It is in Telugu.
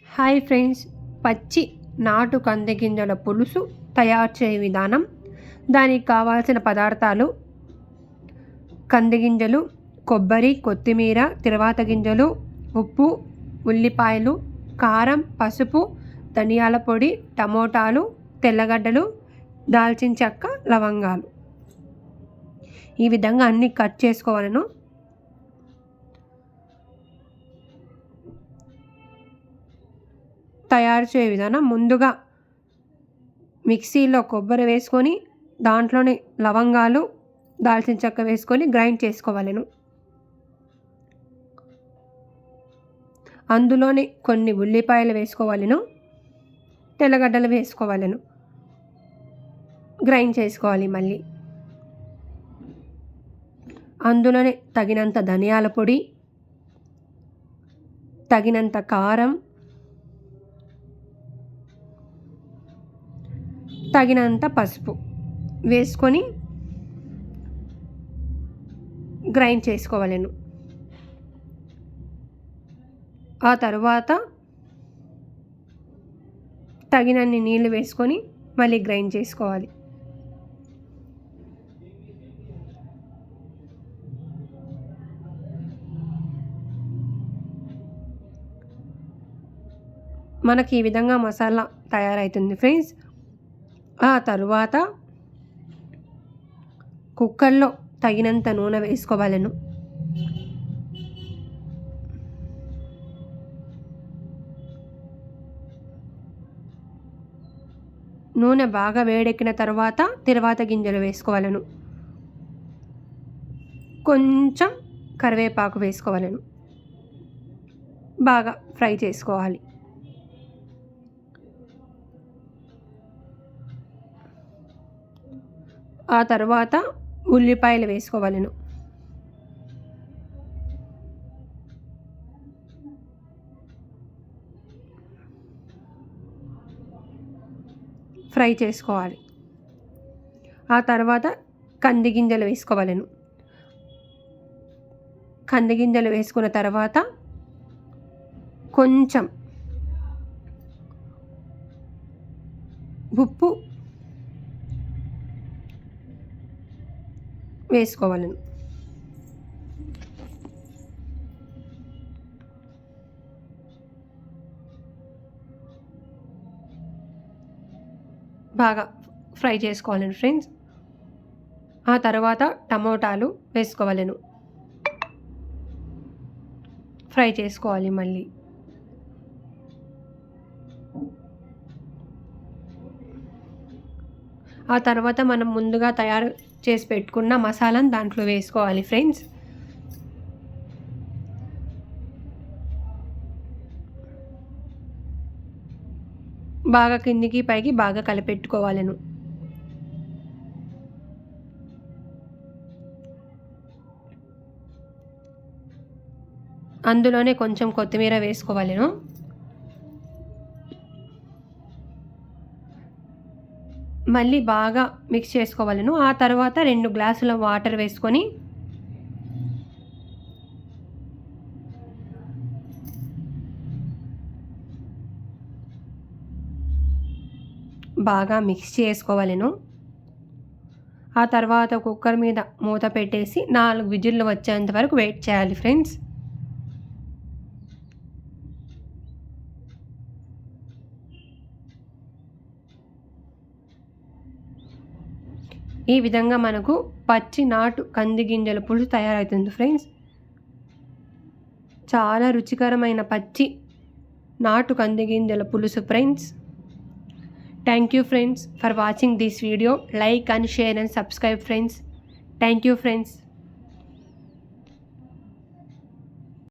హాయ్ ఫ్రెండ్స్, పచ్చి నాటు కంది గింజల పులుసు తయారు చేయ విధానం. దానికి కావాల్సిన పదార్థాలు: కంది గింజలు, కొబ్బరి, కొత్తిమీర, తిరువాత గింజలు, ఉప్పు, ఉల్లిపాయలు, కారం, పసుపు, ధనియాల పొడి, టమోటాలు, తెల్లగడ్డలు, దాల్చిన చెక్క, లవంగాలు. ఈ విధంగా అన్నీ కట్ చేసుకోవాలను. తయారు చేయ విధానం: ముందుగా మిక్సీలో కొబ్బరి వేసుకొని దాంట్లోనే లవంగాలు, దాల్చిన చెక్క వేసుకొని గ్రైండ్ చేసుకోవాలను. అందులోనే కొన్ని ఉల్లిపాయలు వేసుకోవాలను, తెల్లగడ్డలు వేసుకోవాలను, గ్రైండ్ చేసుకోవాలి. మళ్ళీ అందులోనే తగినంత ధనియాల పొడి, తగినంత కారం, తగినంత పసుపు వేసుకొని గ్రైండ్ చేసుకోవాలను. ఆ తర్వాత తగినన్ని నీళ్ళు వేసుకొని మళ్ళీ గ్రైండ్ చేసుకోవాలి. మనకి ఈ విధంగా మసాలా తయారవుతుంది ఫ్రెండ్స్. ఆ తరువాత కుక్కర్లో తగినంత నూనె వేసుకోవాలను. నూనె బాగా వేడెక్కిన తర్వాత తిరువాత గింజలు వేసుకోవాలను. కొంచెం కరివేపాకు వేసుకోవాలను. బాగా ఫ్రై చేసుకోవాలి. ఆ తర్వాత ఉల్లిపాయలు వేసుకోవాలను. ఫ్రై చేసుకోవాలి. ఆ తర్వాత కంది గింజలు వేసుకోవాలను. కంది గింజలు వేసుకున్న తర్వాత కొంచెం ఉప్పు వేసుకోవాలను. బాగా ఫ్రై చేసుకోవాలండి ఫ్రెండ్స్. ఆ తర్వాత టమోటాలు వేసుకోవాలను. ఫ్రై చేసుకోవాలి మళ్ళీ. ఆ తర్వాత మనం ముందుగా తయారు చేసి పెట్టుకున్న మసాలాను దాంట్లో వేసుకోవాలి ఫ్రెండ్స్. బాగా కిందికి పైకి బాగా కలిపెట్టుకోవాలను. అందులోనే కొంచెం కొత్తిమీర వేసుకోవాలను. మళ్ళీ బాగా మిక్స్ చేసుకోవాలను. ఆ తర్వాత 2 గ్లాసుల వాటర్ వేసుకొని బాగా మిక్స్ చేసుకోవాలను. ఆ తర్వాత కుక్కర్ మీద మూత పెట్టేసి 4 విజిల్లు వచ్చేంత వరకు వెయిట్ చేయాలి ఫ్రెండ్స్. ఈ విధంగా మనకు పచ్చి నాటు కంది గింజల పులుసు తయారవుతుంది ఫ్రెండ్స్. చాలా రుచికరమైన పచ్చి నాటు కంది గింజల పులుసు friends. Thank you friends for watching this video. Like and share and subscribe friends. Thank you friends.